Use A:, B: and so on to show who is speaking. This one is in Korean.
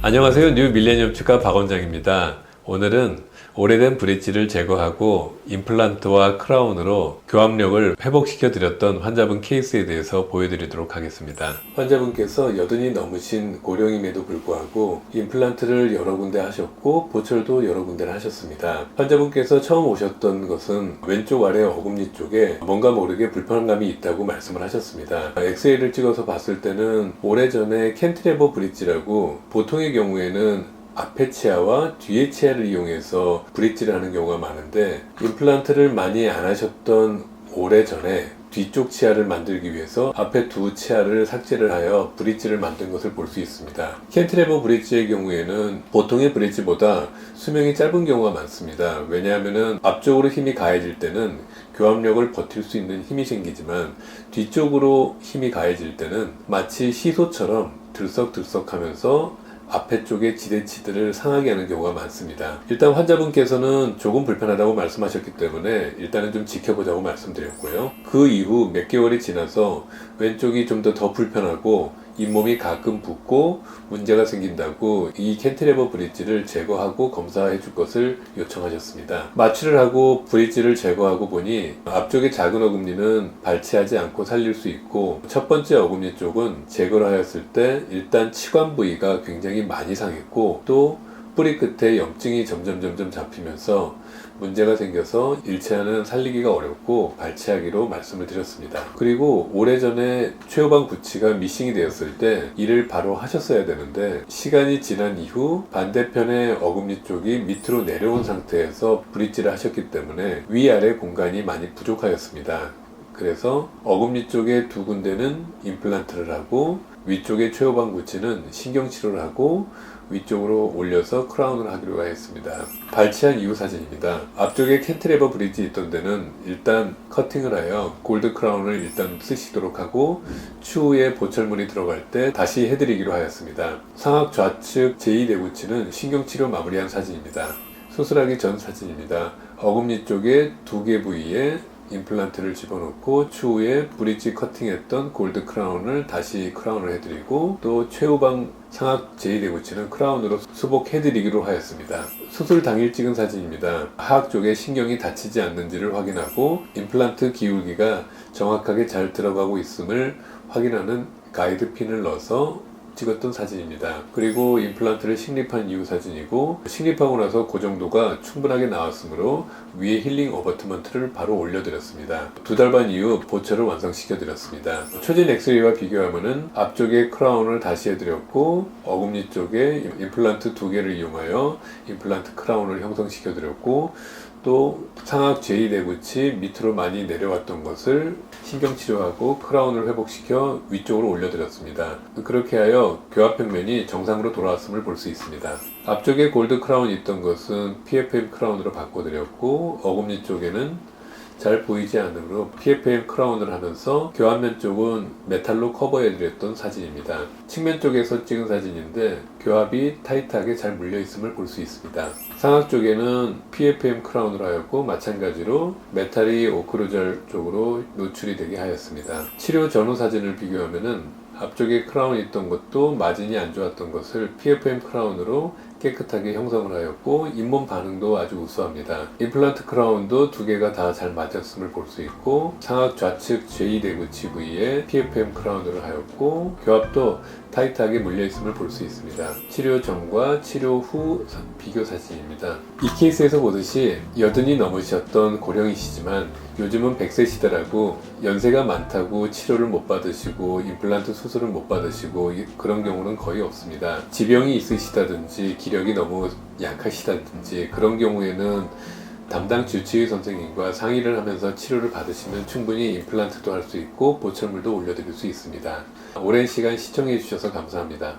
A: 안녕하세요. 뉴 밀레니엄 치과 박 원장입니다. 오늘은 오래된 브릿지를 제거하고 임플란트와 크라운으로 교합력을 회복시켜 드렸던 환자분 케이스에 대해서 보여드리도록 하겠습니다. 환자분께서 80이 넘으신 고령임에도 불구하고 임플란트를 여러 군데 하셨고 보철도 여러 군데를 하셨습니다. 환자분께서 처음 오셨던 것은 왼쪽 아래 어금니 쪽에 뭔가 모르게 불편감이 있다고 말씀을 하셨습니다. 엑스레이를 찍어서 봤을 때는 오래전에 캔티레버 브릿지라고 보통의 경우에는 앞에 치아와 뒤에 치아를 이용해서 브릿지를 하는 경우가 많은데, 임플란트를 많이 안 하셨던 오래전에 뒤쪽 치아를 만들기 위해서 앞에 두 치아를 삭제를 하여 브릿지를 만든 것을 볼 수 있습니다. 캔티레버 브릿지의 경우에는 보통의 브릿지보다 수명이 짧은 경우가 많습니다. 왜냐하면 앞쪽으로 힘이 가해질 때는 교합력을 버틸 수 있는 힘이 생기지만, 뒤쪽으로 힘이 가해질 때는 마치 시소처럼 들썩들썩 하면서 앞에 쪽의 지대치들을 상하게 하는 경우가 많습니다. 일단 환자분께서는 조금 불편하다고 말씀하셨기 때문에 일단은 좀 지켜보자고 말씀드렸고요. 그 이후 몇 개월이 지나서 왼쪽이 좀 더 불편하고 잇몸이 가끔 붓고 문제가 생긴다고 이 캔티레버 브릿지를 제거하고 검사해 줄 것을 요청하셨습니다. 마취를 하고 브릿지를 제거하고 보니 앞쪽의 작은 어금니는 발치하지 않고 살릴 수 있고, 첫 번째 어금니 쪽은 제거를 하였을 때 일단 치관 부위가 굉장히 많이 상했고, 또 뿌리 끝에 염증이 점점 잡히면서 문제가 생겨서 일체화는 살리기가 어렵고 발치하기로 말씀을 드렸습니다. 그리고 오래전에 최후방 구치가 미싱이 되었을 때 이를 바로 하셨어야 되는데, 시간이 지난 이후 반대편의 어금니 쪽이 밑으로 내려온 상태에서 브릿지를 하셨기 때문에 위아래 공간이 많이 부족하였습니다. 그래서 어금니 쪽에 두 군데는 임플란트를 하고 위쪽의 최후방 구치는 신경치료를 하고 위쪽으로 올려서 크라운을 하기로 하였습니다. 발치한 이후 사진입니다. 앞쪽에 캔티레버 브릿지 있던 데는 일단 커팅을 하여 골드 크라운을 일단 쓰시도록 하고, 추후에 보철물이 들어갈 때 다시 해드리기로 하였습니다. 상악 좌측 제2대구치는 신경치료 마무리한 사진입니다. 수술하기 전 사진입니다. 어금니 쪽에 두 개 부위에 임플란트를 집어넣고 추후에 브릿지 커팅했던 골드 크라운을 다시 크라운을 해드리고, 또 최후방 상악 제2대구치는 크라운으로 수복해드리기로 하였습니다. 수술 당일 찍은 사진입니다. 하악 쪽에 신경이 다치지 않는지를 확인하고 임플란트 기울기가 정확하게 잘 들어가고 있음을 확인하는 가이드 핀을 넣어서 찍었던 사진입니다. 그리고 임플란트를 식립한 이후 사진이고, 식립하고 나서 그 정도가 충분하게 나왔으므로 위에 힐링 어버트먼트를 바로 올려드렸습니다. 2달 반 이후 보철을 완성시켜드렸습니다. 초진 엑스레이와 비교하면은 앞쪽에 크라운을 다시 해드렸고, 어금니 쪽에 임플란트 2개를 이용하여 임플란트 크라운을 형성시켜드렸고, 또 상악 제2대구치 밑으로 많이 내려왔던 것을 신경치료하고 크라운을 회복시켜 위쪽으로 올려드렸습니다. 그렇게 하여 교합평면이 정상으로 돌아왔음을 볼 수 있습니다. 앞쪽에 골드 크라운이 있던 것은 PFM 크라운으로 바꿔드렸고, 어금니 쪽에는 잘 보이지 않으므로 PFM 크라운을 하면서 교합면 쪽은 메탈로 커버해드렸던 사진입니다. 측면 쪽에서 찍은 사진인데 교합이 타이트하게 잘 물려 있음을 볼 수 있습니다. 상악 쪽에는 PFM 크라운을 하였고, 마찬가지로 메탈이 오크루절 쪽으로 노출이 되게 하였습니다. 치료 전후 사진을 비교하면은 앞쪽에 크라운이 있던 것도 마진이 안 좋았던 것을 PFM 크라운으로 깨끗하게 형성을 하였고, 잇몸 반응도 아주 우수합니다. 임플란트 크라운도 두 개가 다 잘 맞았음을 볼 수 있고, 상악 좌측 제2대구치 부위에 PFM 크라운을 하였고, 교합도 타이트하게 물려 있음을 볼 수 있습니다. 치료 전과 치료 후 비교 사진입니다. 이 케이스에서 보듯이 80이 넘으셨던 고령이시지만 요즘은 100세 시대라고 연세가 많다고 치료를 못 받으시고 임플란트 수술을 못 받으시고 그런 경우는 거의 없습니다. 지병이 있으시다든지 기력이 너무 약하시다든지 그런 경우에는 담당 주치의 선생님과 상의를 하면서 치료를 받으시면 충분히 임플란트도 할 수 있고 보철물도 올려드릴 수 있습니다. 오랜 시간 시청해 주셔서 감사합니다.